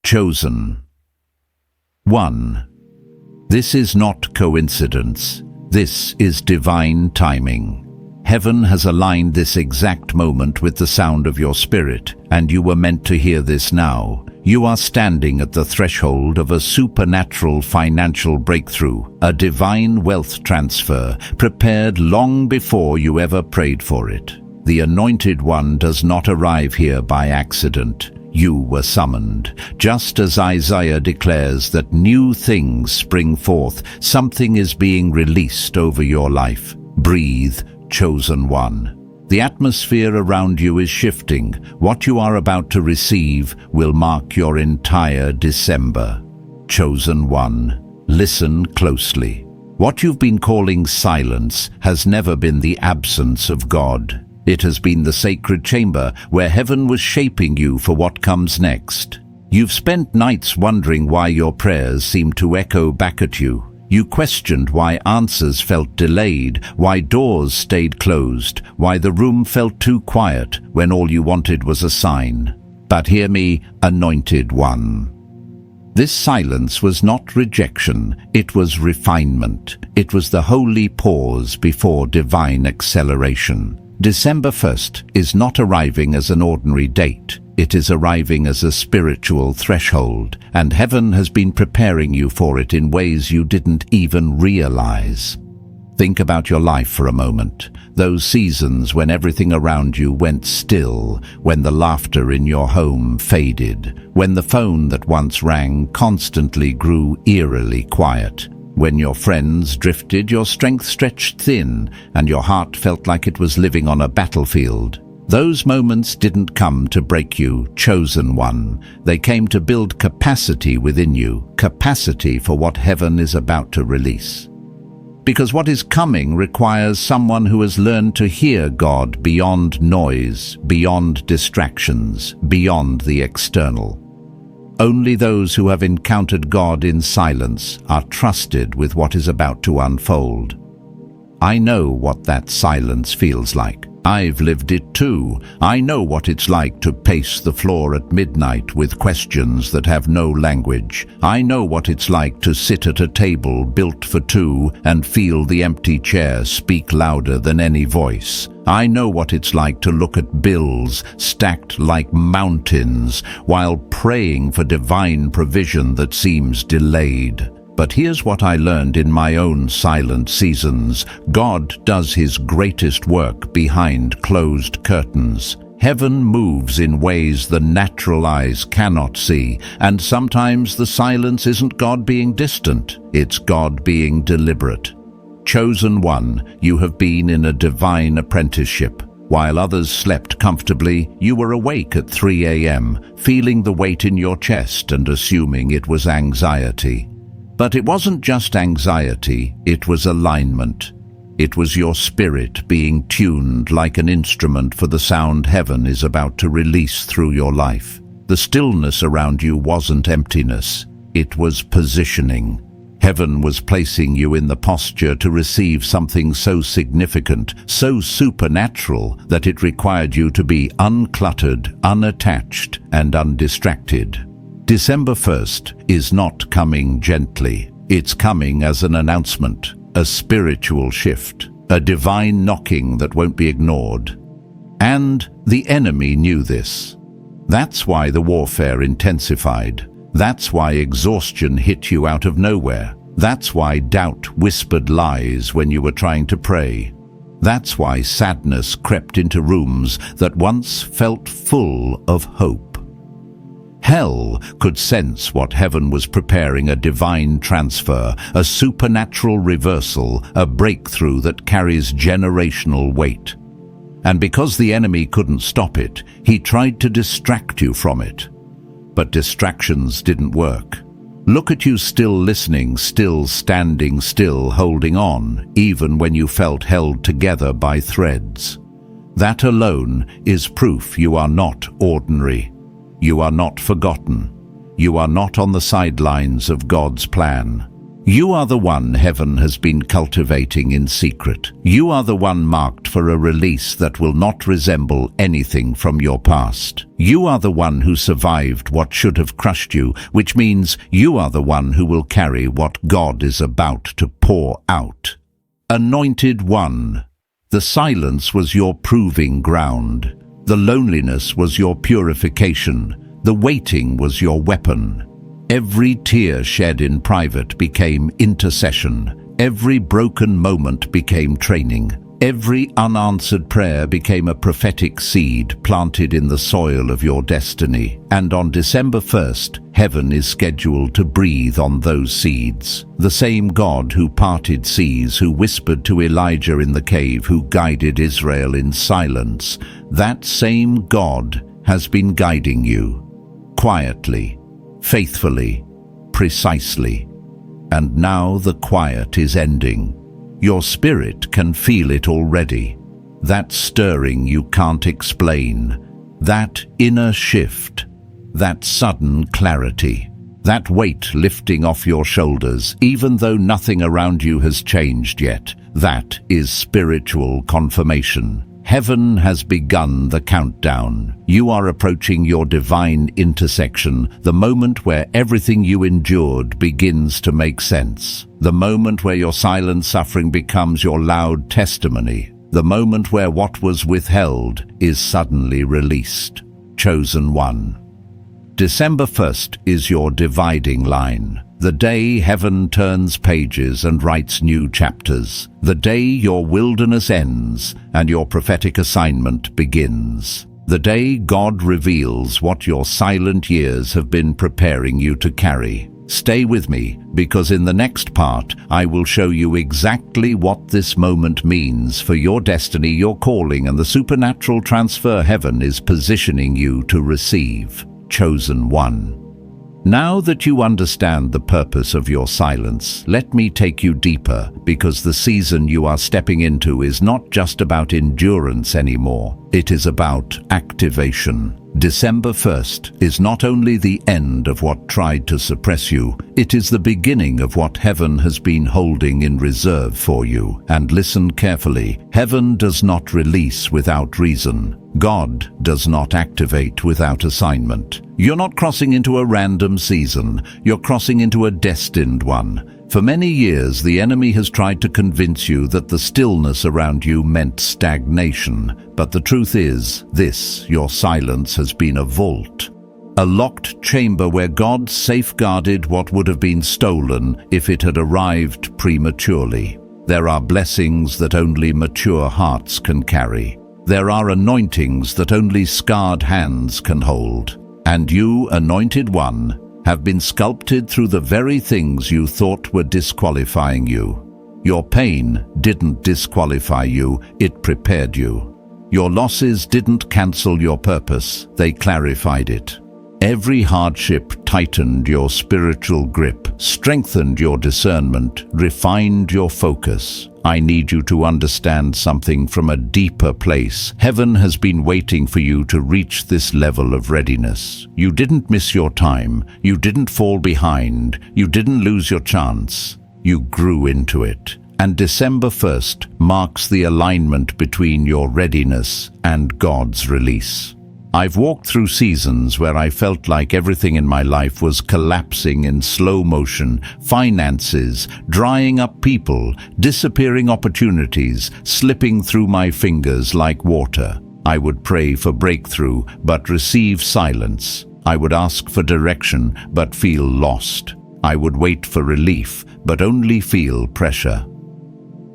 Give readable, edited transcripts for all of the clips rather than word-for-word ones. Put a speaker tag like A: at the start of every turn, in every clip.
A: Chosen. 1. This is not coincidence. This is divine timing. Heaven has aligned this exact moment with the sound of your spirit, and you were meant to hear this now. You are standing at the threshold of a supernatural financial breakthrough, a divine wealth transfer, prepared long before you ever prayed for it. The Anointed One does not arrive here by accident. You were summoned. Just as Isaiah declares that new things spring forth, something is being released over your life. Breathe, chosen one. The atmosphere around you is shifting. What you are about to receive will mark your entire December. Chosen one, listen closely. What you've been calling silence has never been the absence of God. It has been the sacred chamber where heaven was shaping you for what comes next. You've spent nights wondering why your prayers seemed to echo back at you. You questioned why answers felt delayed, why doors stayed closed, why the room felt too quiet when all you wanted was a sign. But hear me, Anointed One. This silence was not rejection, it was refinement. It was the holy pause before divine acceleration. December 1st is not arriving as an ordinary date. It is arriving as a spiritual threshold, and heaven has been preparing you for it in ways you didn't even realize. Think about your life for a moment. Those seasons when everything around you went still, when the laughter in your home faded, when the phone that once rang constantly grew eerily quiet, when your friends drifted, your strength stretched thin, and your heart felt like it was living on a battlefield. Those moments didn't come to break you, chosen one. They came to build capacity within you, capacity for what heaven is about to release. Because what is coming requires someone who has learned to hear God beyond noise, beyond distractions, beyond the external. Only those who have encountered God in silence are trusted with what is about to unfold. I know what that silence feels like. I've lived it too. I know what it's like to pace the floor at midnight with questions that have no language. I know what it's like to sit at a table built for two and feel the empty chair speak louder than any voice. I know what it's like to look at bills stacked like mountains while praying for divine provision that seems delayed. But here's what I learned in my own silent seasons. God does his greatest work behind closed curtains. Heaven moves in ways the natural eyes cannot see, and sometimes the silence isn't God being distant, it's God being deliberate. Chosen one, you have been in a divine apprenticeship. While others slept comfortably, you were awake at 3 a.m., feeling the weight in your chest and assuming it was anxiety. But it wasn't just anxiety, it was alignment. It was your spirit being tuned like an instrument for the sound heaven is about to release through your life. The stillness around you wasn't emptiness, it was positioning. Heaven was placing you in the posture to receive something so significant, so supernatural, that it required you to be uncluttered, unattached, and undistracted. December 1st is not coming gently. It's coming as an announcement, a spiritual shift, a divine knocking that won't be ignored. And the enemy knew this. That's why the warfare intensified. That's why exhaustion hit you out of nowhere. That's why doubt whispered lies when you were trying to pray. That's why sadness crept into rooms that once felt full of hope. Hell could sense what heaven was preparing: a divine transfer, a supernatural reversal, a breakthrough that carries generational weight. And because the enemy couldn't stop it, he tried to distract you from it. But distractions didn't work. Look at you, still listening, still standing, still holding on, even when you felt held together by threads. That alone is proof you are not ordinary. You are not forgotten. You are not on the sidelines of God's plan. You are the one heaven has been cultivating in secret. You are the one marked for a release that will not resemble anything from your past. You are the one who survived what should have crushed you, which means you are the one who will carry what God is about to pour out. Anointed one. The silence was your proving ground. The loneliness was your purification. The waiting was your weapon. Every tear shed in private became intercession. Every broken moment became training. Every unanswered prayer became a prophetic seed planted in the soil of your destiny. And on December 1st, heaven is scheduled to breathe on those seeds. The same God who parted seas, who whispered to Elijah in the cave, who guided Israel in silence, that same God has been guiding you, quietly, faithfully, precisely. And now the quiet is ending. Your spirit can feel it already. That stirring you can't explain. That inner shift. That sudden clarity. That weight lifting off your shoulders, even though nothing around you has changed yet. That is spiritual confirmation. Heaven has begun the countdown. You are approaching your divine intersection, the moment where everything you endured begins to make sense. The moment where your silent suffering becomes your loud testimony. The moment where what was withheld is suddenly released. Chosen one. December 1st is your dividing line. The day heaven turns pages and writes new chapters. The day your wilderness ends and your prophetic assignment begins. The day God reveals what your silent years have been preparing you to carry. Stay with me, because in the next part, I will show you exactly what this moment means for your destiny, your calling, and the supernatural transfer heaven is positioning you to receive. Chosen one. Now that you understand the purpose of your silence, let me take you deeper, because the season you are stepping into is not just about endurance anymore. It is about activation. December 1st is not only the end of what tried to suppress you, it is the beginning of what heaven has been holding in reserve for you. And listen carefully, heaven does not release without reason. God does not activate without assignment. You're not crossing into a random season, you're crossing into a destined one. For many years, the enemy has tried to convince you that the stillness around you meant stagnation. But the truth is, your silence has been a vault. A locked chamber where God safeguarded what would have been stolen if it had arrived prematurely. There are blessings that only mature hearts can carry. There are anointings that only scarred hands can hold. And you, anointed one, have been sculpted through the very things you thought were disqualifying you. Your pain didn't disqualify you, it prepared you. Your losses didn't cancel your purpose, they clarified it. Every hardship tightened your spiritual grip, strengthened your discernment, refined your focus. I need you to understand something from a deeper place. Heaven has been waiting for you to reach this level of readiness. You didn't miss your time. You didn't fall behind. You didn't lose your chance. You grew into it. And December 1st marks the alignment between your readiness and God's release. I've walked through seasons where I felt like everything in my life was collapsing in slow motion, finances, drying up people, disappearing opportunities, slipping through my fingers like water. I would pray for breakthrough, but receive silence. I would ask for direction, but feel lost. I would wait for relief, but only feel pressure.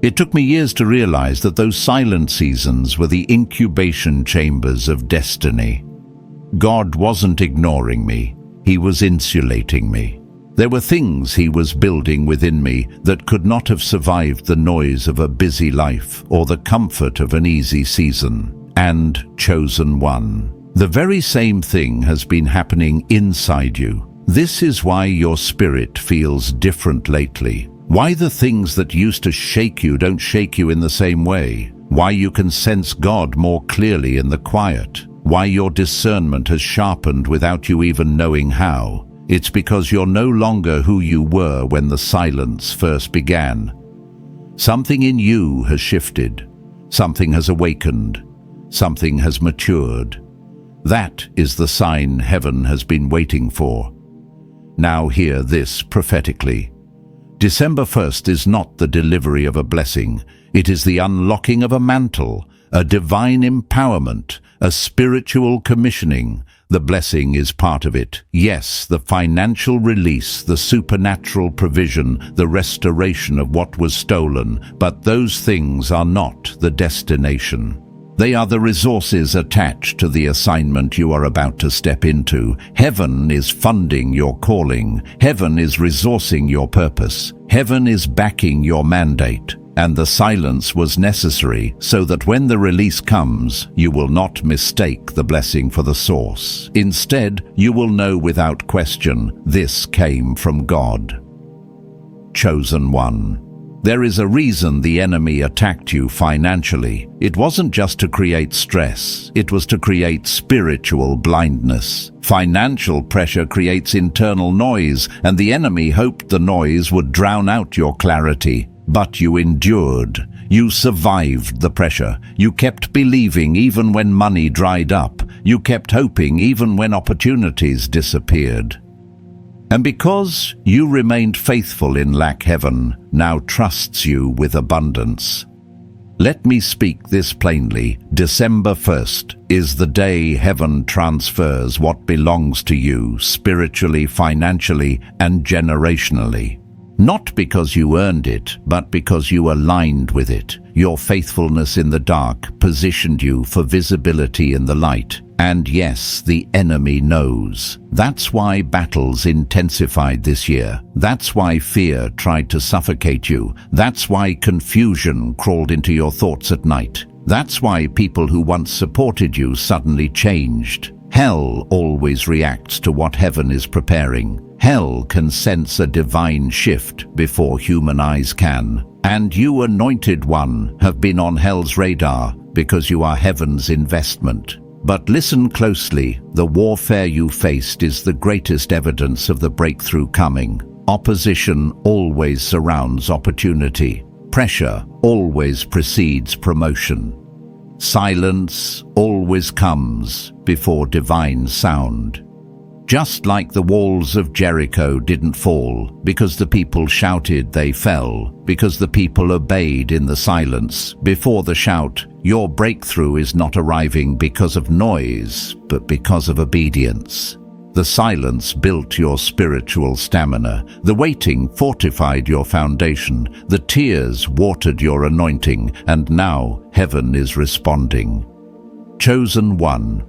A: It took me years to realize that those silent seasons were the incubation chambers of destiny. God wasn't ignoring me. He was insulating me. There were things He was building within me that could not have survived the noise of a busy life or the comfort of an easy season. And chosen one. The very same thing has been happening inside you. This is why your spirit feels different lately. Why the things that used to shake you don't shake you in the same way. Why you can sense God more clearly in the quiet. Why your discernment has sharpened without you even knowing how. It's because you're no longer who you were when the silence first began. Something in you has shifted. Something has awakened. Something has matured. That is the sign heaven has been waiting for. Now hear this prophetically. December 1st is not the delivery of a blessing. It is the unlocking of a mantle, a divine empowerment, a spiritual commissioning. The blessing is part of it. Yes, the financial release, the supernatural provision, the restoration of what was stolen, but those things are not the destination. They are the resources attached to the assignment you are about to step into. Heaven is funding your calling. Heaven is resourcing your purpose. Heaven is backing your mandate. And the silence was necessary so that when the release comes, you will not mistake the blessing for the source. Instead, you will know without question, this came from God. Chosen one. There is a reason the enemy attacked you financially. It wasn't just to create stress, it was to create spiritual blindness. Financial pressure creates internal noise, and the enemy hoped the noise would drown out your clarity. But you endured. You survived the pressure. You kept believing even when money dried up. You kept hoping even when opportunities disappeared. And because you remained faithful in lack, heaven now trusts you with abundance. Let me speak this plainly. December 1st is the day heaven transfers what belongs to you spiritually, financially, and generationally. Not because you earned it, but because you aligned with it. Your faithfulness in the dark positioned you for visibility in the light. And yes, the enemy knows. That's why battles intensified this year. That's why fear tried to suffocate you. That's why confusion crawled into your thoughts at night. That's why people who once supported you suddenly changed. Hell always reacts to what heaven is preparing. Hell can sense a divine shift before human eyes can. And you, anointed one, have been on hell's radar because you are heaven's investment. But listen closely, the warfare you faced is the greatest evidence of the breakthrough coming. Opposition always surrounds opportunity. Pressure always precedes promotion. Silence always comes before divine sound. Just like the walls of Jericho didn't fall because the people shouted, they fell because the people obeyed in the silence. Before the shout, your breakthrough is not arriving because of noise, but because of obedience. The silence built your spiritual stamina. The waiting fortified your foundation. The tears watered your anointing, and now heaven is responding. Chosen one.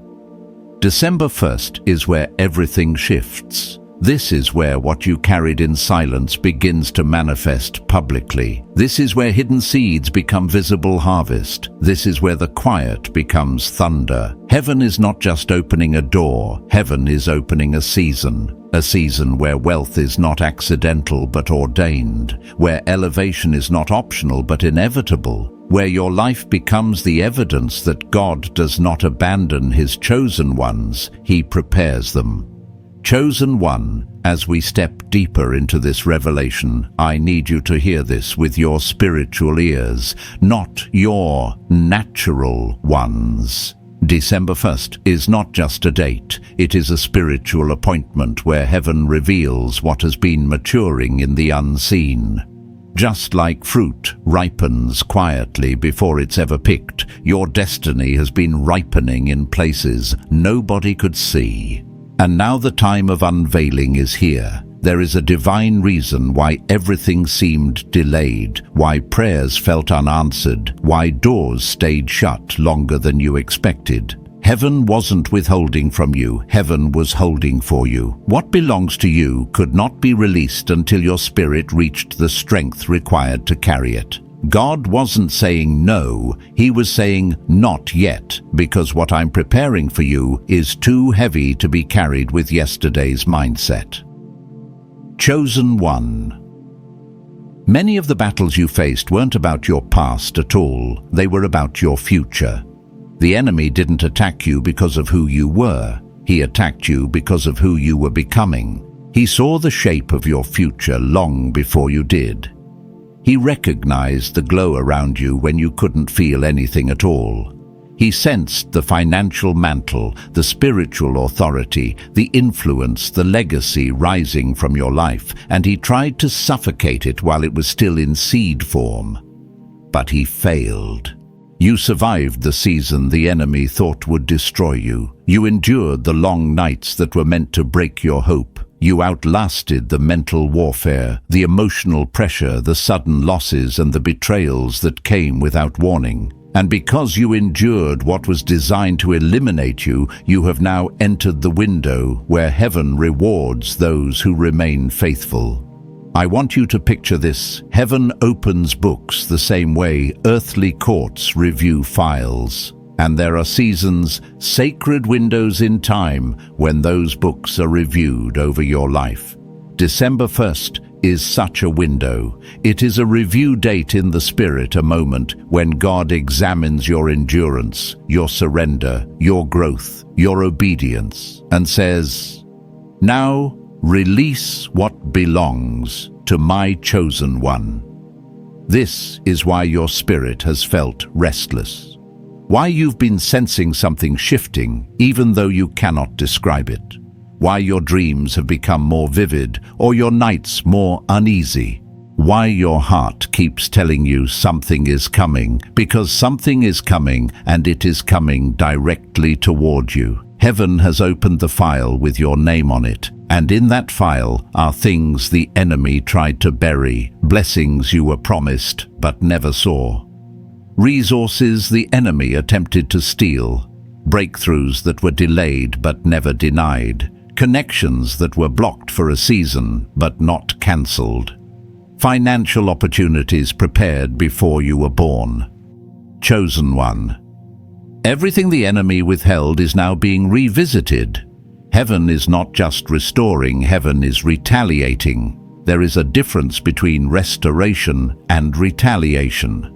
A: December 1st is where everything shifts. This is where what you carried in silence begins to manifest publicly. This is where hidden seeds become visible harvest. This is where the quiet becomes thunder. Heaven is not just opening a door, heaven is opening a season where wealth is not accidental but ordained, where elevation is not optional but inevitable, where your life becomes the evidence that God does not abandon his chosen ones, he prepares them. Chosen one, as we step deeper into this revelation, I need you to hear this with your spiritual ears, not your natural ones. December 1st is not just a date, it is a spiritual appointment where heaven reveals what has been maturing in the unseen. Just like fruit ripens quietly before it's ever picked, your destiny has been ripening in places nobody could see. And now the time of unveiling is here. There is a divine reason why everything seemed delayed, why prayers felt unanswered, why doors stayed shut longer than you expected. Heaven wasn't withholding from you, heaven was holding for you. What belongs to you could not be released until your spirit reached the strength required to carry it. God wasn't saying no, he was saying not yet, because what I'm preparing for you is too heavy to be carried with yesterday's mindset. Chosen one. Many of the battles you faced weren't about your past at all, they were about your future. The enemy didn't attack you because of who you were, he attacked you because of who you were becoming. He saw the shape of your future long before you did. He recognized the glow around you when you couldn't feel anything at all. He sensed the financial mantle, the spiritual authority, the influence, the legacy rising from your life, and he tried to suffocate it while it was still in seed form. But he failed. You survived the season the enemy thought would destroy you. You endured the long nights that were meant to break your hope. You outlasted the mental warfare, the emotional pressure, the sudden losses, and the betrayals that came without warning. And because you endured what was designed to eliminate you, you have now entered the window where heaven rewards those who remain faithful. I want you to picture this. Heaven opens books the same way earthly courts review files. And there are seasons, sacred windows in time, when those books are reviewed over your life. December 1st is such a window. It is a review date in the spirit, a moment when God examines your endurance, your surrender, your growth, your obedience, and says, "Now release what belongs to my chosen one." This is why your spirit has felt restless. Why you've been sensing something shifting, even though you cannot describe it. Why your dreams have become more vivid, or your nights more uneasy. Why your heart keeps telling you something is coming, because something is coming, and it is coming directly toward you. Heaven has opened the file with your name on it, and in that file are things the enemy tried to bury, blessings you were promised but never saw. Resources the enemy attempted to steal, breakthroughs that were delayed but never denied, connections that were blocked for a season but not cancelled, financial opportunities prepared before you were born. Chosen one. Everything the enemy withheld is now being revisited. Heaven is not just restoring, heaven is retaliating. There is a difference between restoration and retaliation.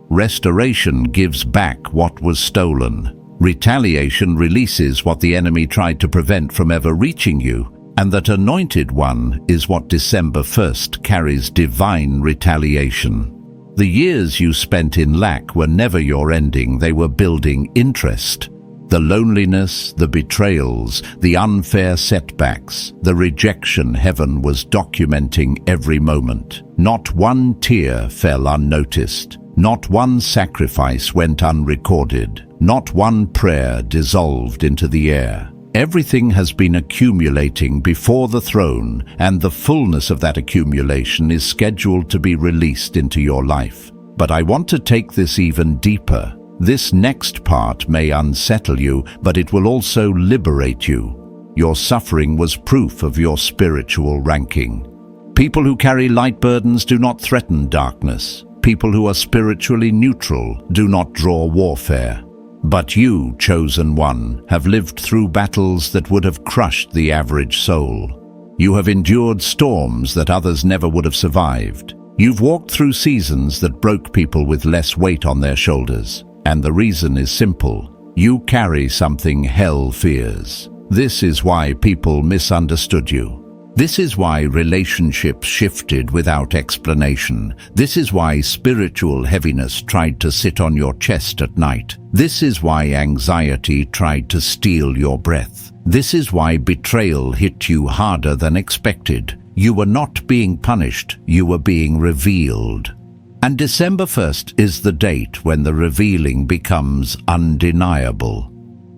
A: Restoration gives back what was stolen. Retaliation releases what the enemy tried to prevent from ever reaching you. And that anointed one is what December 1st carries: divine retaliation. The years you spent in lack were never your ending, they were building interest. The loneliness, the betrayals, the unfair setbacks, the rejection, heaven was documenting every moment. Not one tear fell unnoticed. Not one sacrifice went unrecorded. Not one prayer dissolved into the air. Everything has been accumulating before the throne, and the fullness of that accumulation is scheduled to be released into your life. But I want to take this even deeper. This next part may unsettle you, but it will also liberate you. Your suffering was proof of your spiritual ranking. People who carry light burdens do not threaten darkness. People who are spiritually neutral do not draw warfare. But you, chosen one, have lived through battles that would have crushed the average soul. You have endured storms that others never would have survived. You've walked through seasons that broke people with less weight on their shoulders. And the reason is simple. You carry something hell fears. This is why people misunderstood you. This is why relationships shifted without explanation. This is why spiritual heaviness tried to sit on your chest at night. This is why anxiety tried to steal your breath. This is why betrayal hit you harder than expected. You were not being punished, you were being revealed. And December 1st is the date when the revealing becomes undeniable.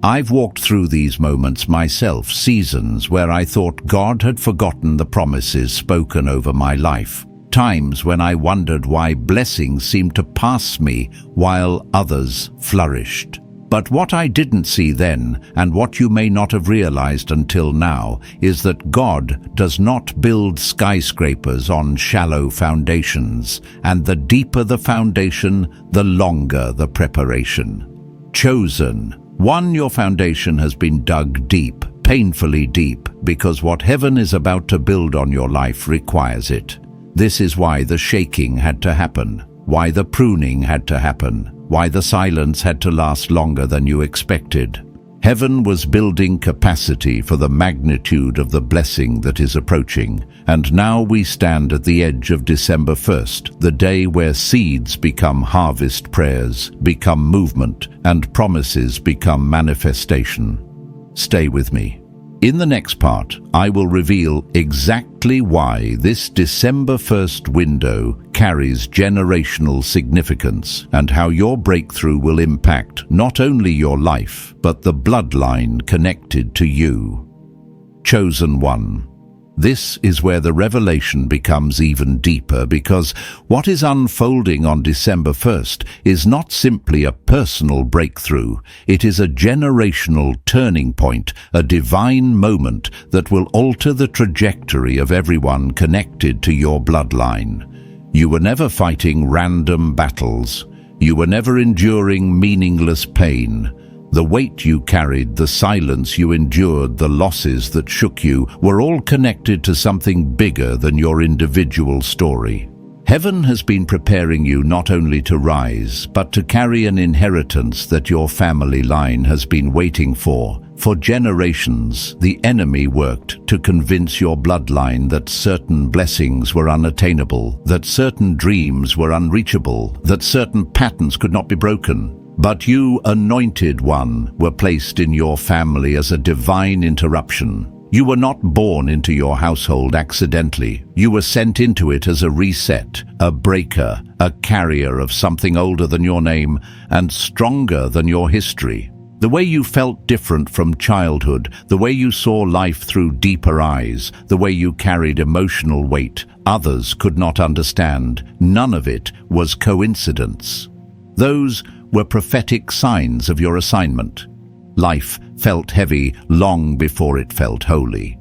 A: I've walked through these moments myself, seasons where I thought God had forgotten the promises spoken over my life. Times when I wondered why blessings seemed to pass me while others flourished. But what I didn't see then, and what you may not have realized until now, is that God does not build skyscrapers on shallow foundations, and the deeper the foundation, the longer the preparation. Chosen. One, your foundation has been dug deep, painfully deep, because what heaven is about to build on your life requires it. This is why the shaking had to happen, why the pruning had to happen, why the silence had to last longer than you expected. Heaven was building capacity for the magnitude of the blessing that is approaching, and now we stand at the edge of December 1st, the day where seeds become harvest prayers, become movement, and promises become manifestation. Stay with me. In the next part, I will reveal exactly why this December 1st window carries generational significance and how your breakthrough will impact not only your life, but the bloodline connected to you. Chosen one. This is where the revelation becomes even deeper, because what is unfolding on December 1st is not simply a personal breakthrough. It is a generational turning point, a divine moment that will alter the trajectory of everyone connected to your bloodline. You were never fighting random battles. You were never enduring meaningless pain. The weight you carried, the silence you endured, the losses that shook you were all connected to something bigger than your individual story. Heaven has been preparing you not only to rise, but to carry an inheritance that your family line has been waiting for. For generations, the enemy worked to convince your bloodline that certain blessings were unattainable, that certain dreams were unreachable, that certain patterns could not be broken. But you, anointed one, were placed in your family as a divine interruption. You were not born into your household accidentally. You were sent into it as a reset, a breaker, a carrier of something older than your name and stronger than your history. The way you felt different from childhood, the way you saw life through deeper eyes, the way you carried emotional weight others could not understand, none of it was coincidence. Those were prophetic signs of your assignment. Life felt heavy long before it felt holy.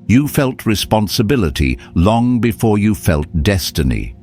A: You felt responsibility long before you felt destiny.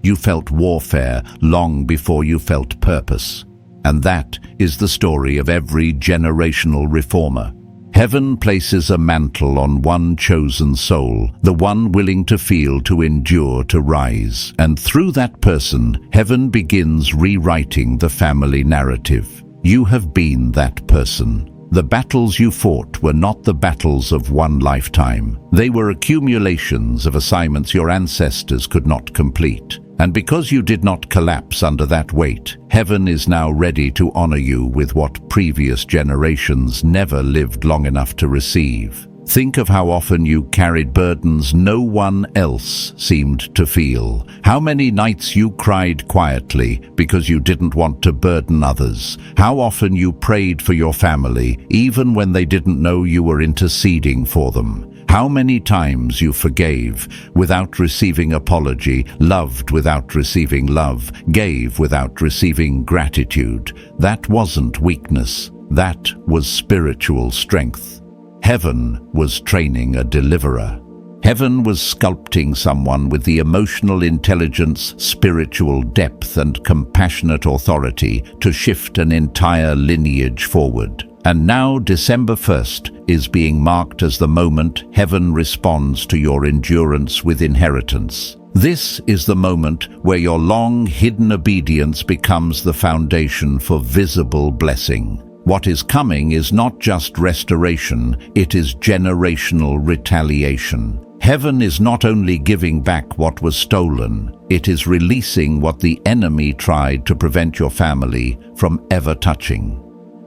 A: You felt warfare long before you felt purpose. And that is the story of every generational reformer. Heaven places a mantle on one chosen soul, the one willing to feel, to endure, to rise. And through that person, heaven begins rewriting the family narrative. You have been that person. The battles you fought were not the battles of one lifetime. They were accumulations of assignments your ancestors could not complete. And because you did not collapse under that weight, heaven is now ready to honor you with what previous generations never lived long enough to receive. Think of how often you carried burdens no one else seemed to feel. How many nights you cried quietly because you didn't want to burden others. How often you prayed for your family, even when they didn't know you were interceding for them. How many times you forgave without receiving apology, loved without receiving love, gave without receiving gratitude. That wasn't weakness. That was spiritual strength. Heaven was training a deliverer. Heaven was sculpting someone with the emotional intelligence, spiritual depth, and compassionate authority to shift an entire lineage forward. And now December 1st is being marked as the moment heaven responds to your endurance with inheritance. This is the moment where your long-hidden obedience becomes the foundation for visible blessing. What is coming is not just restoration, it is generational retaliation. Heaven is not only giving back what was stolen, it is releasing what the enemy tried to prevent your family from ever touching.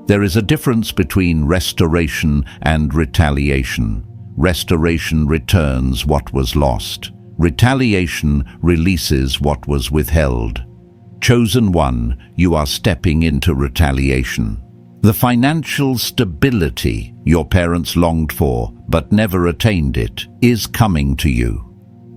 A: There is a difference between restoration and retaliation. Restoration returns what was lost. Retaliation releases what was withheld. Chosen one, you are stepping into retaliation. The financial stability your parents longed for but never attained it is coming to you.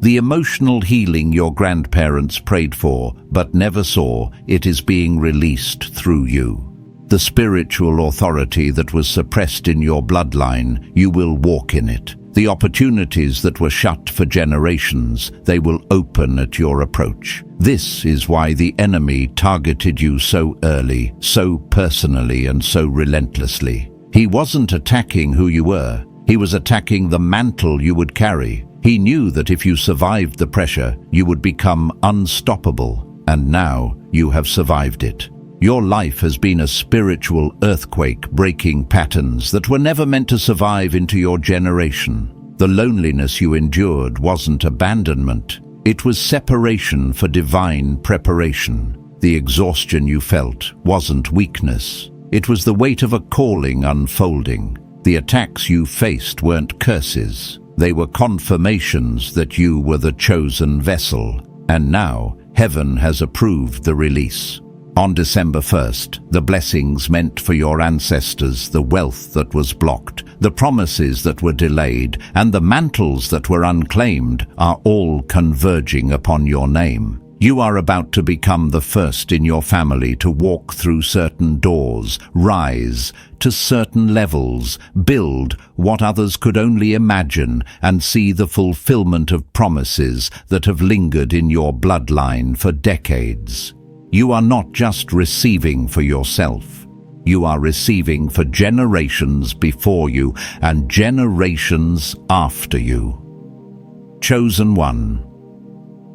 A: The emotional healing your grandparents prayed for but never saw, it is being released through you. The spiritual authority that was suppressed in your bloodline, you will walk in it. The opportunities that were shut for generations, they will open at your approach. This is why the enemy targeted you so early, so personally, and so relentlessly. He wasn't attacking who you were. He was attacking the mantle you would carry. He knew that if you survived the pressure, you would become unstoppable. And now you have survived it. Your life has been a spiritual earthquake, breaking patterns that were never meant to survive into your generation. The loneliness you endured wasn't abandonment. It was separation for divine preparation. The exhaustion you felt wasn't weakness. It was the weight of a calling unfolding. The attacks you faced weren't curses. They were confirmations that you were the chosen vessel. And now, heaven has approved the release. On December 1st, the blessings meant for your ancestors, the wealth that was blocked, the promises that were delayed, and the mantles that were unclaimed are all converging upon your name. You are about to become the first in your family to walk through certain doors, rise to certain levels, build what others could only imagine, and see the fulfillment of promises that have lingered in your bloodline for decades. You are not just receiving for yourself. You are receiving for generations before you and generations after you. Chosen one.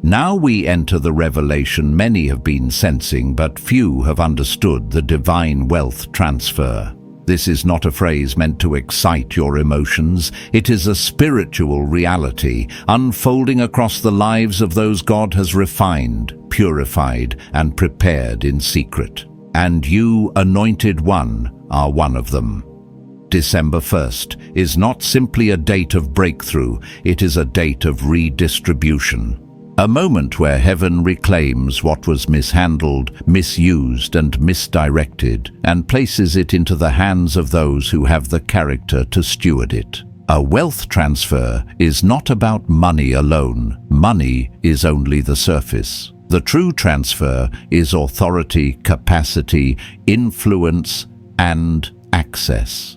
A: Now we enter the revelation many have been sensing, but few have understood: the divine wealth transfer. This is not a phrase meant to excite your emotions. It is a spiritual reality unfolding across the lives of those God has refined, purified, and prepared in secret. And you, anointed one, are one of them. December 1st is not simply a date of breakthrough, it is a date of redistribution. A moment where heaven reclaims what was mishandled, misused, and misdirected, and places it into the hands of those who have the character to steward it. A wealth transfer is not about money alone. Money is only the surface. The true transfer is authority, capacity, influence, and access.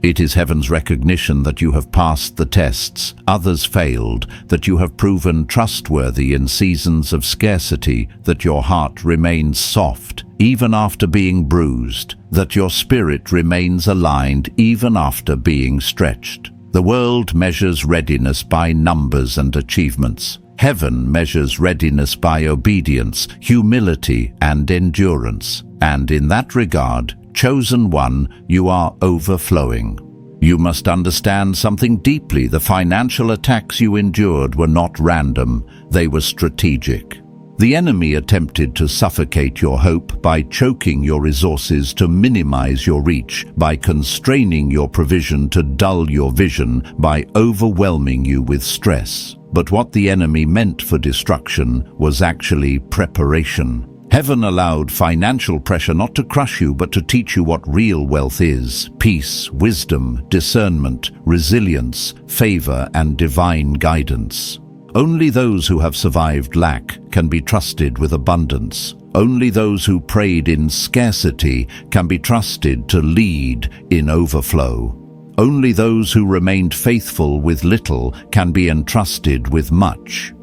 A: It is heaven's recognition that you have passed the tests others failed, that you have proven trustworthy in seasons of scarcity, that your heart remains soft even after being bruised, that your spirit remains aligned even after being stretched. The world measures readiness by numbers and achievements. Heaven measures readiness by obedience, humility, and endurance. And in that regard, chosen one, you are overflowing. You must understand something deeply. The financial attacks you endured were not random, they were strategic. The enemy attempted to suffocate your hope by choking your resources to minimize your reach, by constraining your provision to dull your vision, by overwhelming you with stress. But what the enemy meant for destruction was actually preparation. Heaven allowed financial pressure not to crush you, but to teach you what real wealth is: peace, wisdom, discernment, resilience, favor, and divine guidance. Only those who have survived lack can be trusted with abundance. Only those who prayed in scarcity can be trusted to lead in overflow. Only those who remained faithful with little can be entrusted with much.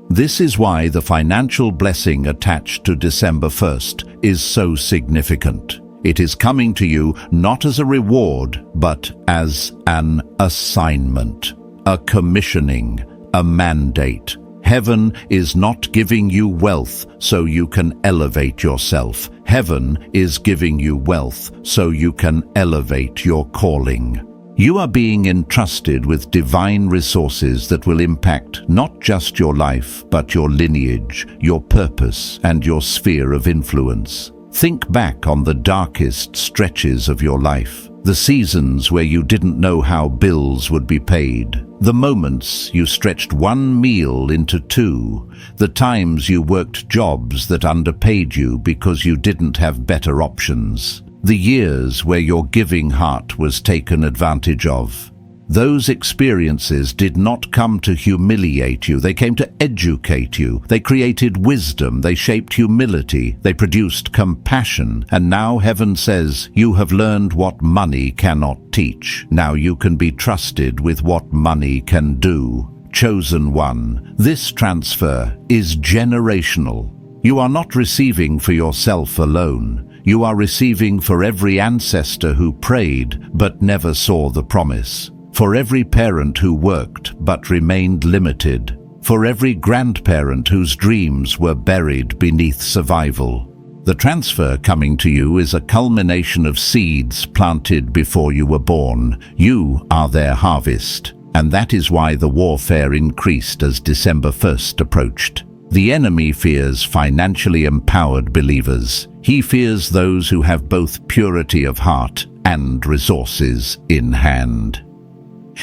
A: This is why the financial blessing attached to December 1st is so significant. It is coming to you not as a reward, but as an assignment, a commissioning, a mandate. Heaven is not giving you wealth so you can elevate yourself. Heaven is giving you wealth so you can elevate your calling. You are being entrusted with divine resources that will impact not just your life, but your lineage, your purpose, and your sphere of influence. Think back on the darkest stretches of your life, the seasons where you didn't know how bills would be paid, the moments you stretched one meal into two, the times you worked jobs that underpaid you because you didn't have better options, the years where your giving heart was taken advantage of. Those experiences did not come to humiliate you, they came to educate you. They created wisdom, they shaped humility, they produced compassion. And now heaven says, you have learned what money cannot teach. Now you can be trusted with what money can do. Chosen one, this transfer is generational. You are not receiving for yourself alone. You are receiving for every ancestor who prayed but never saw the promise. For every parent who worked but remained limited. For every grandparent whose dreams were buried beneath survival. The transfer coming to you is a culmination of seeds planted before you were born. You are their harvest, and that is why the warfare increased as December 1st approached. The enemy fears financially empowered believers. He fears those who have both purity of heart and resources in hand.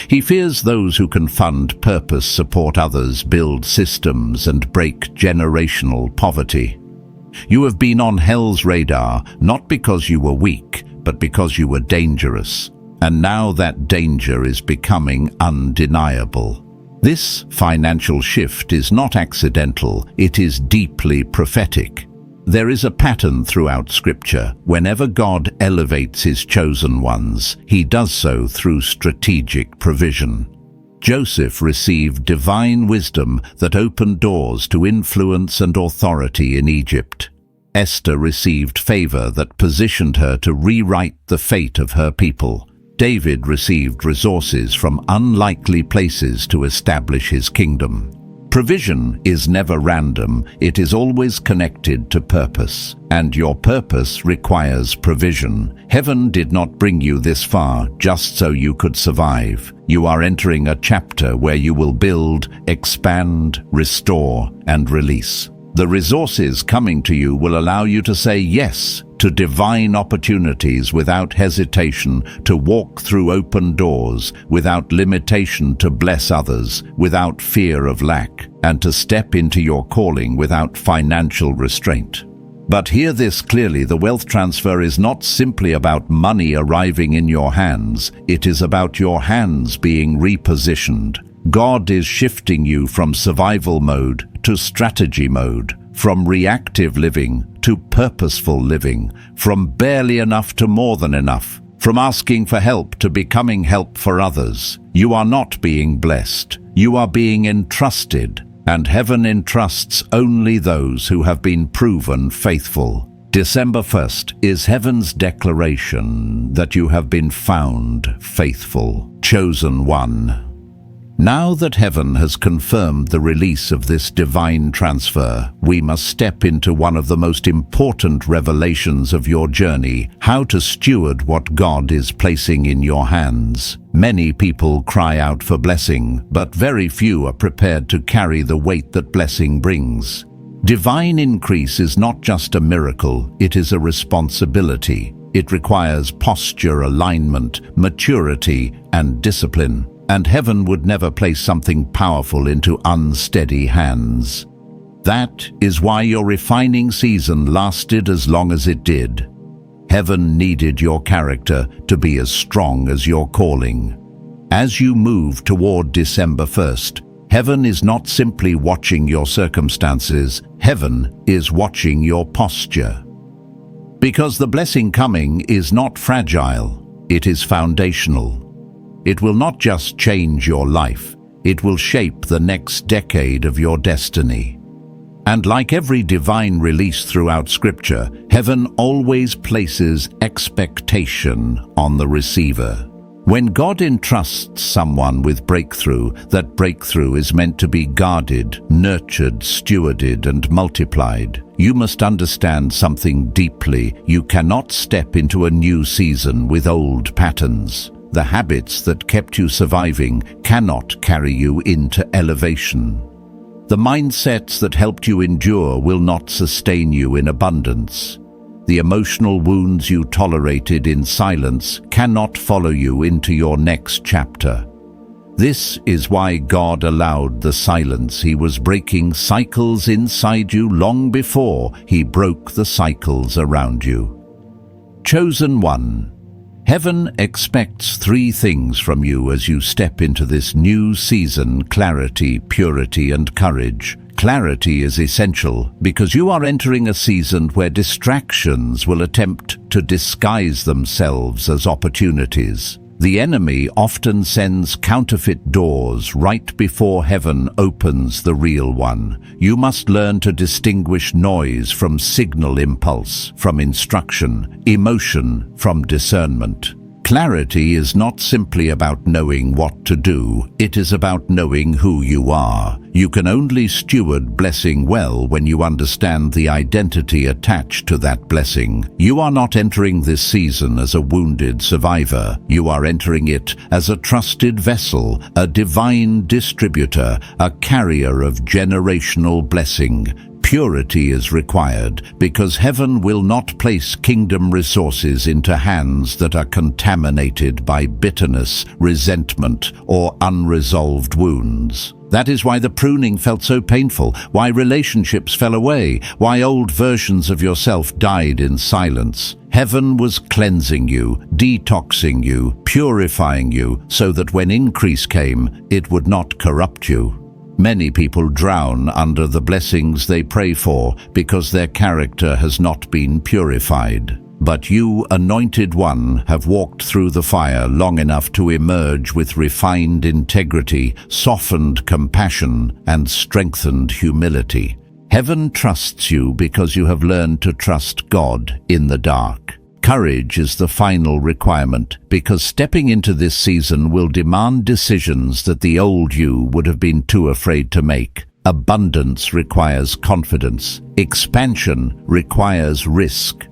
A: He fears those who can fund purpose, support others, build systems, and break generational poverty. You have been on hell's radar, not because you were weak, but because you were dangerous. And now that danger is becoming undeniable. This financial shift is not accidental, it is deeply prophetic. There is a pattern throughout Scripture. Whenever God elevates His chosen ones, He does so through strategic provision. Joseph received divine wisdom that opened doors to influence and authority in Egypt. Esther received favor that positioned her to rewrite the fate of her people. David received resources from unlikely places to establish his kingdom. Provision is never random, it is always connected to purpose, and your purpose requires provision. Heaven did not bring you this far just so you could survive. You are entering a chapter where you will build, expand, restore, and release. The resources coming to you will allow you to say yes to divine opportunities without hesitation, to walk through open doors without limitation, to bless others without fear of lack, and to step into your calling without financial restraint. But hear this clearly, the wealth transfer is not simply about money arriving in your hands, it is about your hands being repositioned. God is shifting you from survival mode to strategy mode, from reactive living to purposeful living, from barely enough to more than enough, from asking for help to becoming help for others. You are not being blessed, you are being entrusted, and heaven entrusts only those who have been proven faithful. December 1st is heaven's declaration that you have been found faithful, chosen one. Now that heaven has confirmed the release of this divine transfer, we must step into one of the most important revelations of your journey: how to steward what God is placing in your hands. Many people cry out for blessing, but very few are prepared to carry the weight that blessing brings. Divine increase is not just a miracle, it is a responsibility. It requires posture, alignment, maturity, and discipline. And heaven would never place something powerful into unsteady hands. That is why your refining season lasted as long as it did. Heaven needed your character to be as strong as your calling. As you move toward December 1st, heaven is not simply watching your circumstances, heaven is watching your posture. Because the blessing coming is not fragile, it is foundational. It will not just change your life, it will shape the next decade of your destiny. And like every divine release throughout Scripture, heaven always places expectation on the receiver. When God entrusts someone with breakthrough, that breakthrough is meant to be guarded, nurtured, stewarded, and multiplied. You must understand something deeply. You cannot step into a new season with old patterns. The habits that kept you surviving cannot carry you into elevation. The mindsets that helped you endure will not sustain you in abundance. The emotional wounds you tolerated in silence cannot follow you into your next chapter. This is why God allowed the silence. He was breaking cycles inside you long before He broke the cycles around you. Chosen one. Heaven expects 3 things from you as you step into this new season: clarity, purity, and courage. Clarity is essential because you are entering a season where distractions will attempt to disguise themselves as opportunities. The enemy often sends counterfeit doors right before heaven opens the real one. You must learn to distinguish noise from signal, impulse from instruction, emotion from discernment. Clarity is not simply about knowing what to do, it is about knowing who you are. You can only steward blessing well when you understand the identity attached to that blessing. You are not entering this season as a wounded survivor. You are entering it as a trusted vessel, a divine distributor, a carrier of generational blessing. Purity is required because heaven will not place kingdom resources into hands that are contaminated by bitterness, resentment, or unresolved wounds. That is why the pruning felt so painful, why relationships fell away, why old versions of yourself died in silence. Heaven was cleansing you, detoxing you, purifying you, so that when increase came, it would not corrupt you. Many people drown under the blessings they pray for because their character has not been purified. But you, Anointed One, have walked through the fire long enough to emerge with refined integrity, softened compassion, and strengthened humility. Heaven trusts you because you have learned to trust God in the dark. Courage is the final requirement because stepping into this season will demand decisions that the old you would have been too afraid to make. Abundance requires confidence. Expansion requires risk.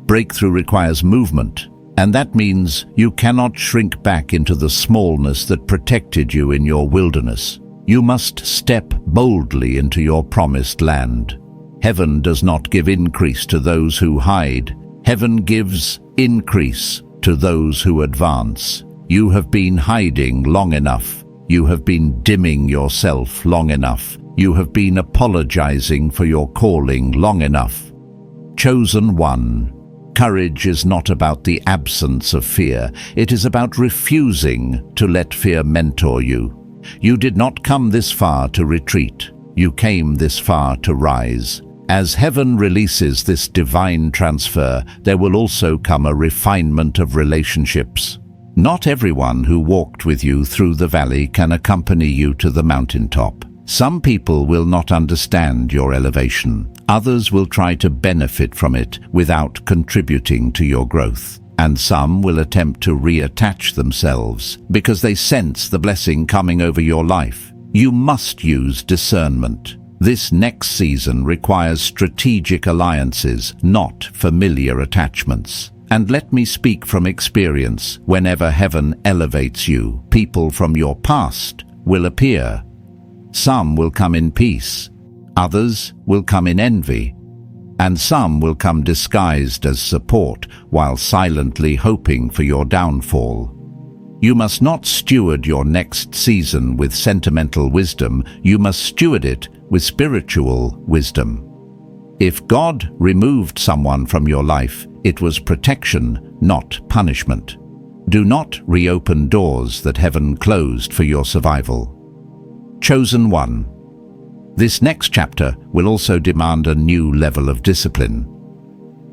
A: Breakthrough requires movement. And that means you cannot shrink back into the smallness that protected you in your wilderness. You must step boldly into your promised land. Heaven does not give increase to those who hide. Heaven gives increase to those who advance. You have been hiding long enough. You have been dimming yourself long enough. You have been apologizing for your calling long enough. Chosen One. Courage is not about the absence of fear. It is about refusing to let fear mentor you. You did not come this far to retreat. You came this far to rise. As heaven releases this divine transfer, there will also come a refinement of relationships. Not everyone who walked with you through the valley can accompany you to the mountaintop. Some people will not understand your elevation. Others will try to benefit from it without contributing to your growth. And some will attempt to reattach themselves because they sense the blessing coming over your life. You must use discernment. This next season requires strategic alliances, not familiar attachments. And let me speak from experience. Whenever heaven elevates you, people from your past will appear. Some will come in peace, others will come in envy, and some will come disguised as support while silently hoping for your downfall. You must not steward your next season with sentimental wisdom, you must steward it with spiritual wisdom. If God removed someone from your life, it was protection, not punishment. Do not reopen doors that heaven closed for your survival. Chosen One. This next chapter will also demand a new level of discipline.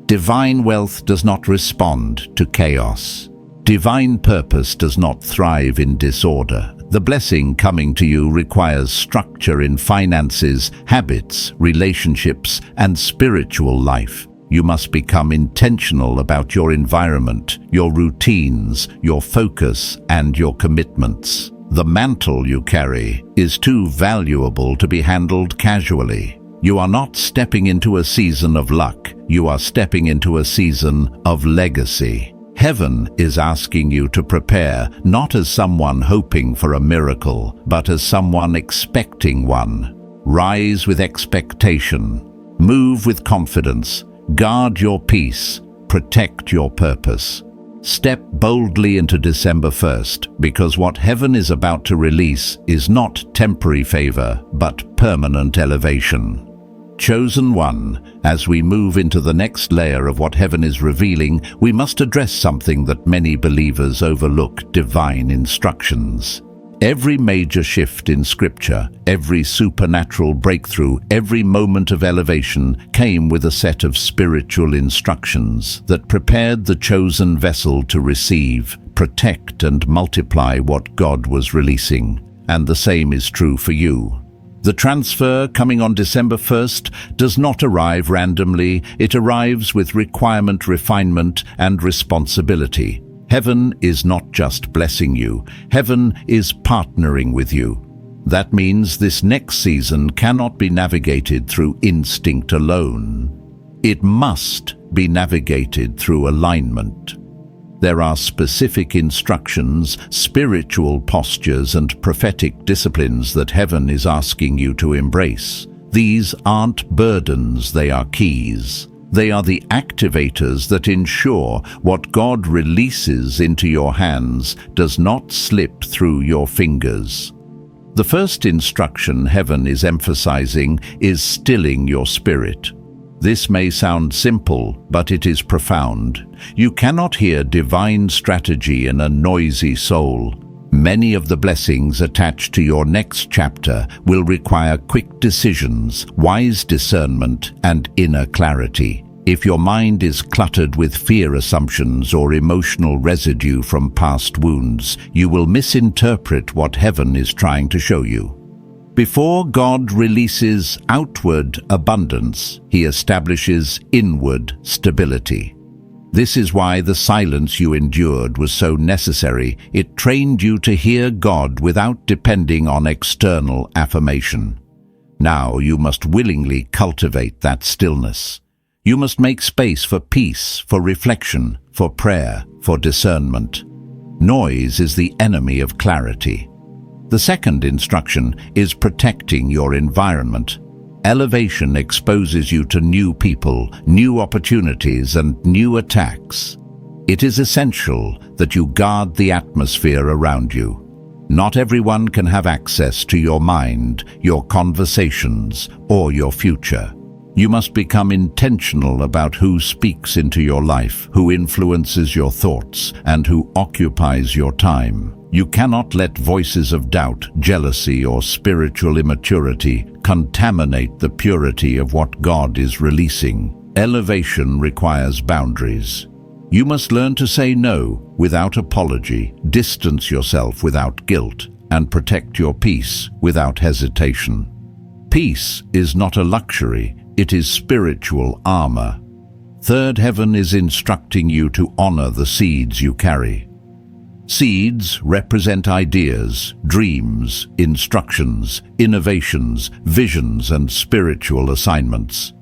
A: Divine wealth does not respond to chaos. Divine purpose does not thrive in disorder. The blessing coming to you requires structure in finances, habits, relationships, and spiritual life. You must become intentional about your environment, your routines, your focus, and your commitments. The mantle you carry is too valuable to be handled casually. You are not stepping into a season of luck. You are stepping into a season of legacy. Heaven is asking you to prepare, not as someone hoping for a miracle, but as someone expecting one. Rise with expectation. Move with confidence. Guard your peace. Protect your purpose. Step boldly into December 1st, because what heaven is about to release is not temporary favor, but permanent elevation. Chosen One, as we move into the next layer of what heaven is revealing, we must address something that many believers overlook: divine instructions. Every major shift in Scripture, every supernatural breakthrough, every moment of elevation came with a set of spiritual instructions that prepared the chosen vessel to receive, protect, and multiply what God was releasing. And the same is true for you. The transfer coming on December 1st does not arrive randomly. It arrives with requirement, refinement, and responsibility. Heaven is not just blessing you, heaven is partnering with you. That means this next season cannot be navigated through instinct alone. It must be navigated through alignment. There are specific instructions, spiritual postures, and prophetic disciplines that heaven is asking you to embrace. These aren't burdens, they are keys. They are the activators that ensure what God releases into your hands does not slip through your fingers. The first instruction heaven is emphasizing is stilling your spirit. This may sound simple, but it is profound. You cannot hear divine strategy in a noisy soul. Many of the blessings attached to your next chapter will require quick decisions, wise discernment, and inner clarity. If your mind is cluttered with fear assumptions or emotional residue from past wounds, you will misinterpret what heaven is trying to show you. Before God releases outward abundance, He establishes inward stability. This is why the silence you endured was so necessary. It trained you to hear God without depending on external affirmation. Now you must willingly cultivate that stillness. You must make space for peace, for reflection, for prayer, for discernment. Noise is the enemy of clarity. The second instruction is protecting your environment. Elevation exposes you to new people, new opportunities, and new attacks. It is essential that you guard the atmosphere around you. Not everyone can have access to your mind, your conversations, or your future. You must become intentional about who speaks into your life, who influences your thoughts, and who occupies your time. You cannot let voices of doubt, jealousy, or spiritual immaturity contaminate the purity of what God is releasing. Elevation requires boundaries. You must learn to say no without apology, distance yourself without guilt, and protect your peace without hesitation. Peace is not a luxury, it is spiritual armor. Third, heaven is instructing you to honor the seeds you carry. Seeds represent ideas, dreams, instructions, innovations, visions, and spiritual assignments.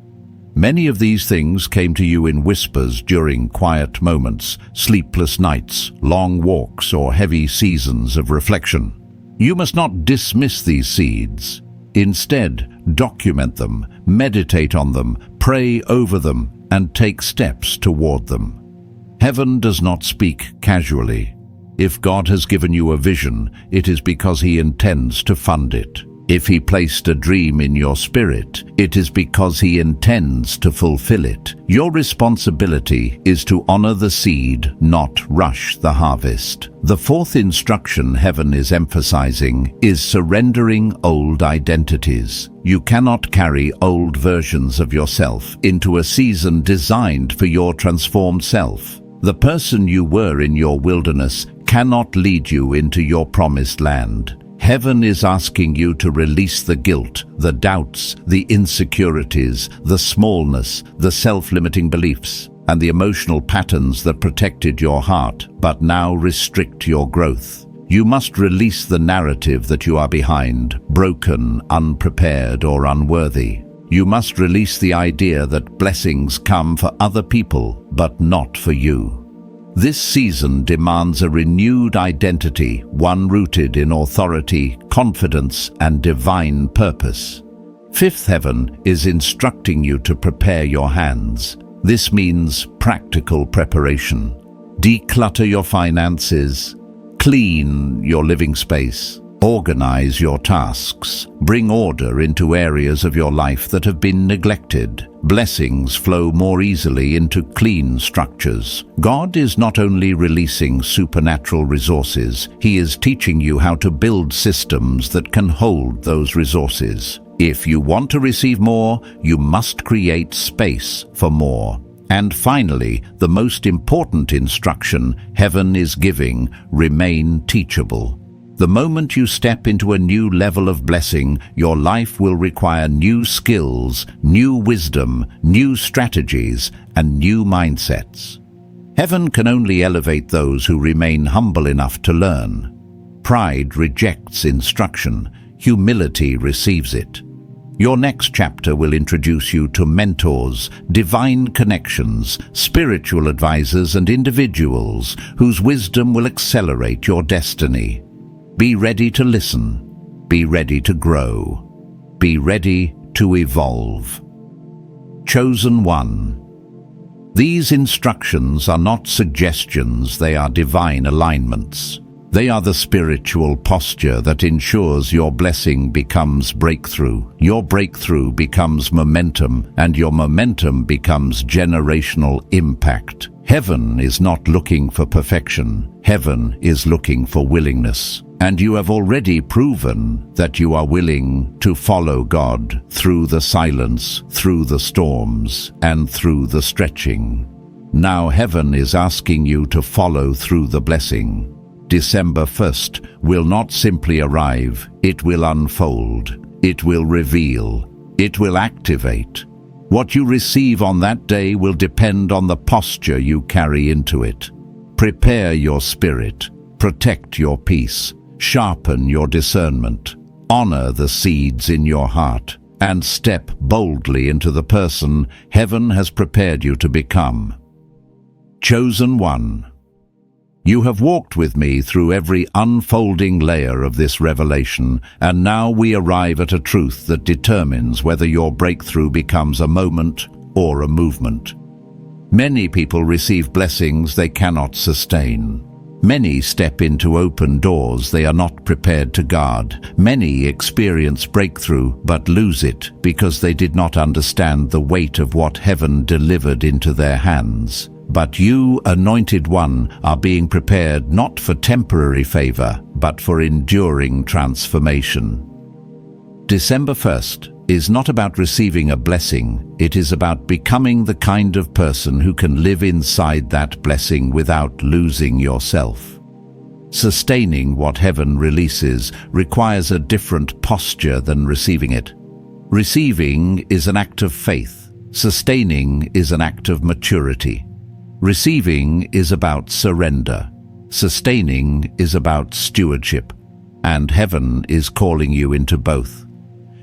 A: Many of these things came to you in whispers during quiet moments, sleepless nights, long walks, or heavy seasons of reflection. You must not dismiss these seeds. Instead, document them, meditate on them, pray over them, and take steps toward them. Heaven does not speak casually. If God has given you a vision, it is because He intends to fund it. If He placed a dream in your spirit, it is because He intends to fulfill it. Your responsibility is to honor the seed, not rush the harvest. The fourth instruction heaven is emphasizing is surrendering old identities. You cannot carry old versions of yourself into a season designed for your transformed self. The person you were in your wilderness cannot lead you into your promised land. Heaven is asking you to release the guilt, the doubts, the insecurities, the smallness, the self-limiting beliefs, and the emotional patterns that protected your heart but now restrict your growth. You must release the narrative that you are behind, broken, unprepared, or unworthy. You must release the idea that blessings come for other people but not for you. This season demands a renewed identity, one rooted in authority, confidence, and divine purpose. Fifth, heaven is instructing you to prepare your hands. This means practical preparation. Declutter your finances, clean your living space, organize your tasks, bring order into areas of your life that have been neglected. Blessings flow more easily into clean structures. God is not only releasing supernatural resources, He is teaching you how to build systems that can hold those resources. If you want to receive more, you must create space for more. And finally, the most important instruction heaven is giving: remain teachable. The moment you step into a new level of blessing, your life will require new skills, new wisdom, new strategies, and new mindsets. Heaven can only elevate those who remain humble enough to learn. Pride rejects instruction. Humility receives it. Your next chapter will introduce you to mentors, divine connections, spiritual advisors, and individuals whose wisdom will accelerate your destiny. Be ready to listen. Be ready to grow. Be ready to evolve. Chosen one. These instructions are not suggestions, they are divine alignments. They are the spiritual posture that ensures your blessing becomes breakthrough, your breakthrough becomes momentum, and your momentum becomes generational impact. Heaven is not looking for perfection. Heaven is looking for willingness. And you have already proven that you are willing to follow God through the silence, through the storms, and through the stretching. Now heaven is asking you to follow through the blessing. December 1st will not simply arrive, it will unfold, it will reveal, it will activate. What you receive on that day will depend on the posture you carry into it. Prepare your spirit, protect your peace, sharpen your discernment, honor the seeds in your heart, and step boldly into the person heaven has prepared you to become. Chosen one. You have walked with me through every unfolding layer of this revelation, and now we arrive at a truth that determines whether your breakthrough becomes a moment or a movement. Many people receive blessings they cannot sustain. Many step into open doors they are not prepared to guard. Many experience breakthrough but lose it because they did not understand the weight of what heaven delivered into their hands. But you, anointed one, are being prepared not for temporary favor, but for enduring transformation. December 1st is not about receiving a blessing, it is about becoming the kind of person who can live inside that blessing without losing yourself. Sustaining what heaven releases requires a different posture than receiving it. Receiving is an act of faith. Sustaining is an act of maturity. Receiving is about surrender. Sustaining is about stewardship. And heaven is calling you into both.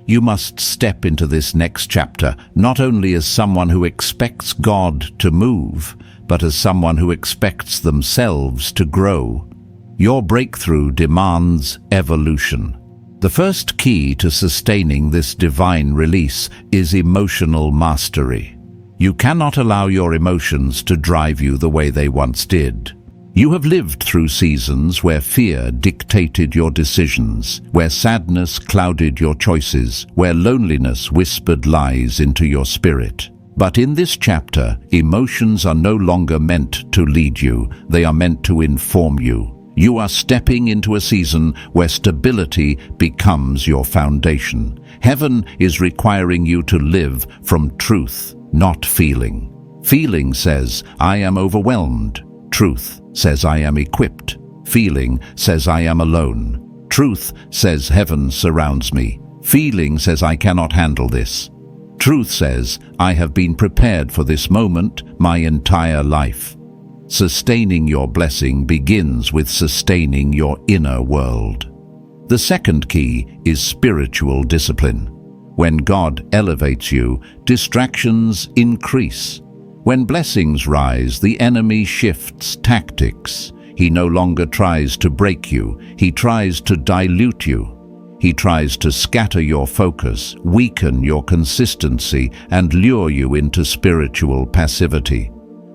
A: You must step into this next chapter not only as someone who expects God to move, but as someone who expects themselves to grow. Your breakthrough demands evolution. The first key to sustaining this divine release is emotional mastery. You cannot allow your emotions to drive you the way they once did. You have lived through seasons where fear dictated your decisions, where sadness clouded your choices, where loneliness whispered lies into your spirit. But in this chapter, emotions are no longer meant to lead you, they are meant to inform you. You are stepping into a season where stability becomes your foundation. Heaven is requiring you to live from truth, not feeling. Feeling says, I am overwhelmed. Truth says, I am equipped. Feeling says, I am alone. Truth says, heaven surrounds me. Feeling says, I cannot handle this. Truth says, I have been prepared for this moment my entire life. Sustaining your blessing begins with sustaining your inner world. The second key is spiritual discipline. When God elevates you, distractions increase. When blessings rise, the enemy shifts tactics. He no longer tries to break you, he tries to dilute you. He tries to scatter your focus, weaken your consistency, and lure you into spiritual passivity.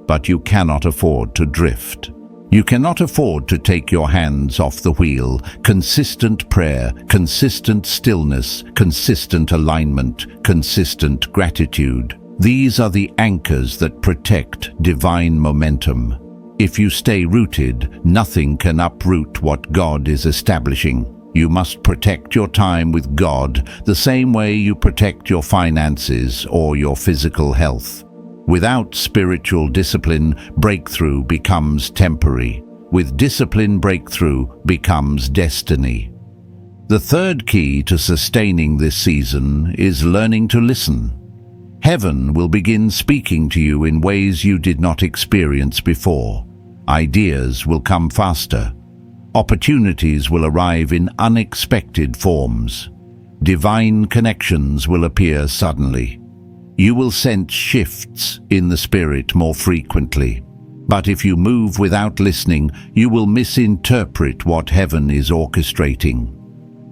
A: But you cannot afford to drift. You cannot afford to take your hands off the wheel. Consistent prayer, consistent stillness, consistent alignment, consistent gratitude. These are the anchors that protect divine momentum. If you stay rooted, nothing can uproot what God is establishing. You must protect your time with God the same way you protect your finances or your physical health. Without spiritual discipline, breakthrough becomes temporary. With discipline, breakthrough becomes destiny. The third key to sustaining this season is learning to listen. Heaven will begin speaking to you in ways you did not experience before. Ideas will come faster. Opportunities will arrive in unexpected forms. Divine connections will appear suddenly. You will sense shifts in the spirit more frequently. But if you move without listening, you will misinterpret what heaven is orchestrating.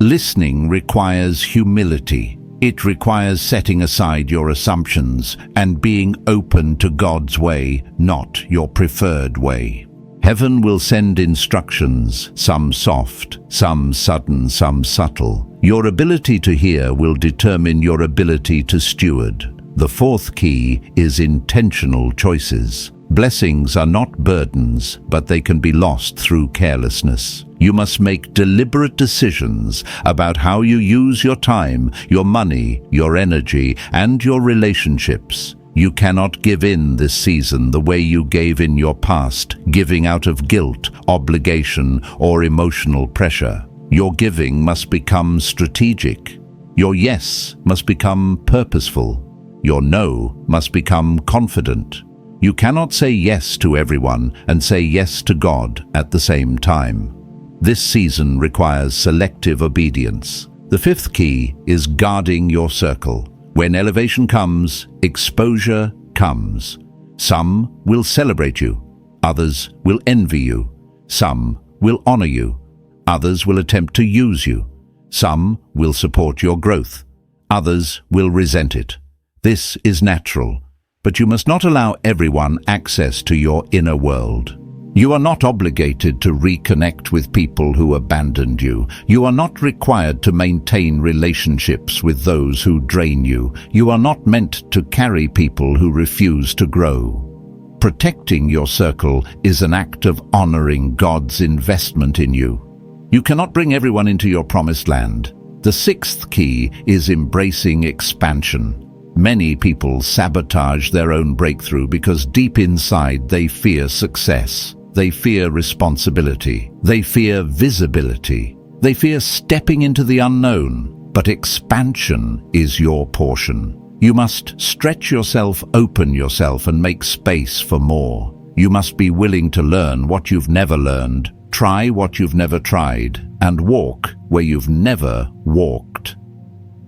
A: Listening requires humility. It requires setting aside your assumptions and being open to God's way, not your preferred way. Heaven will send instructions, some soft, some sudden, some subtle. Your ability to hear will determine your ability to steward. The fourth key is intentional choices. Blessings are not burdens, but they can be lost through carelessness. You must make deliberate decisions about how you use your time, your money, your energy, and your relationships. You cannot give in this season the way you gave in your past, giving out of guilt, obligation, or emotional pressure. Your giving must become strategic. Your yes must become purposeful. Your no must become confident. You cannot say yes to everyone and say yes to God at the same time. This season requires selective obedience. The fifth key is guarding your circle. When elevation comes, exposure comes. Some will celebrate you. Others will envy you. Some will honor you. Others will attempt to use you. Some will support your growth. Others will resent it. This is natural. But you must not allow everyone access to your inner world. You are not obligated to reconnect with people who abandoned you. You are not required to maintain relationships with those who drain you. You are not meant to carry people who refuse to grow. Protecting your circle is an act of honoring God's investment in you. You cannot bring everyone into your promised land. The sixth key is embracing expansion. Many people sabotage their own breakthrough because deep inside they fear success. They fear responsibility. They fear visibility. They fear stepping into the unknown. But expansion is your portion. You must stretch yourself, open yourself, and make space for more. You must be willing to learn what you've never learned, try what you've never tried, and walk where you've never walked.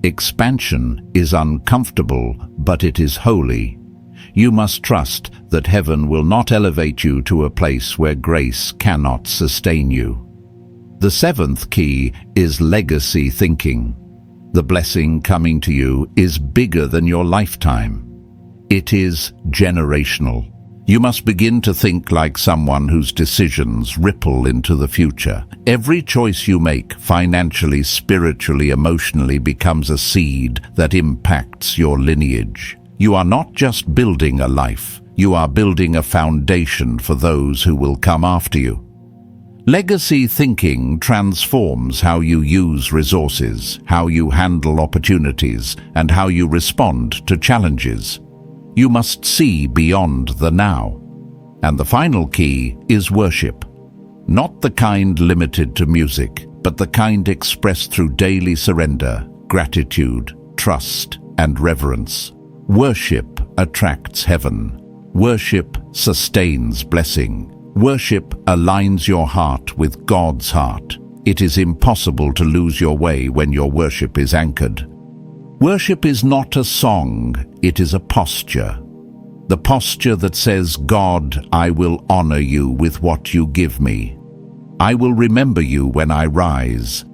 A: Expansion is uncomfortable, but it is holy. You must trust that heaven will not elevate you to a place where grace cannot sustain you. The seventh key is legacy thinking. The blessing coming to you is bigger than your lifetime. It is generational. You must begin to think like someone whose decisions ripple into the future. Every choice you make, financially, spiritually, emotionally, becomes a seed that impacts your lineage. You are not just building a life, you are building a foundation for those who will come after you. Legacy thinking transforms how you use resources, how you handle opportunities, and how you respond to challenges. You must see beyond the now. And the final key is worship. Not the kind limited to music, but the kind expressed through daily surrender, gratitude, trust, and reverence. Worship attracts heaven. Worship sustains blessing. Worship aligns your heart with God's heart. It is impossible to lose your way when your worship is anchored. Worship is not a song, it is a posture. The posture that says, God, I will honor you with what you give me. I will remember you when I rise.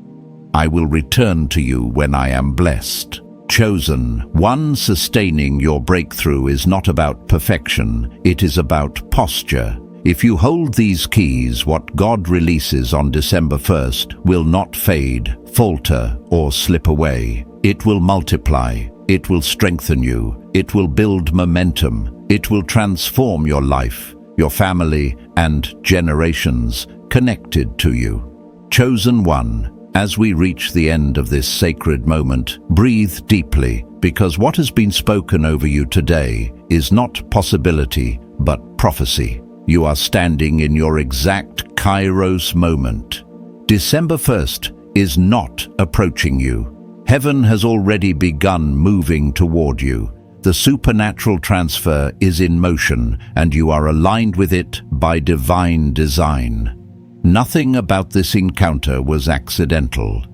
A: I will return to you when I am blessed. Chosen, one sustaining your breakthrough is not about perfection, it is about posture. If you hold these keys, what God releases on December 1st will not fade, falter, or slip away. It will multiply. It will strengthen you. It will build momentum. It will transform your life, your family, and generations connected to you. Chosen one, as we reach the end of this sacred moment, breathe deeply, because what has been spoken over you today is not possibility, but prophecy. You are standing in your exact Kairos moment. December 1st is not approaching you. Heaven has already begun moving toward you. The supernatural transfer is in motion, and you are aligned with it by divine design. Nothing about this encounter was accidental.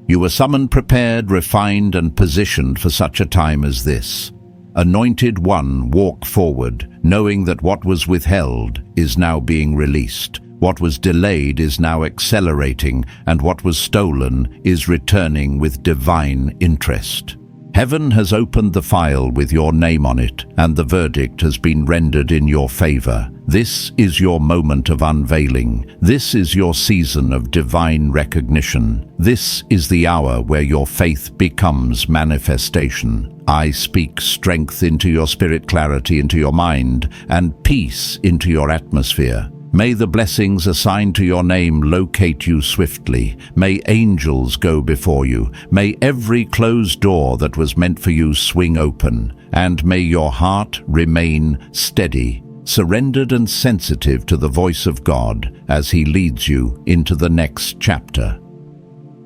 A: You were summoned, prepared, refined, and positioned for such a time as this. Anointed One, walk forward, knowing that what was withheld is now being released. What was delayed is now accelerating, and what was stolen is returning with divine interest. Heaven has opened the file with your name on it, and the verdict has been rendered in your favor. This is your moment of unveiling. This is your season of divine recognition. This is the hour where your faith becomes manifestation. I speak strength into your spirit, clarity into your mind, and peace into your atmosphere. May the blessings assigned to your name locate you swiftly. May angels go before you. May every closed door that was meant for you swing open. And may your heart remain steady, surrendered and sensitive to the voice of God as He leads you into the next chapter.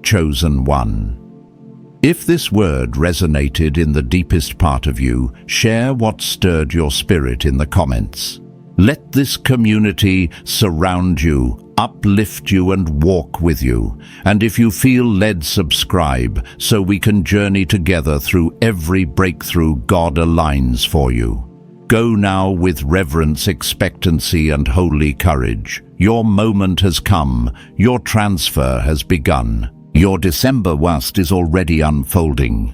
A: Chosen One. If this word resonated in the deepest part of you, share what stirred your spirit in the comments. Let this community surround you, uplift you, and walk with you. And if you feel led, subscribe so we can journey together through every breakthrough God aligns for you. Go now with reverence, expectancy, and holy courage. Your moment has come. Your transfer has begun. Your December wast is already unfolding.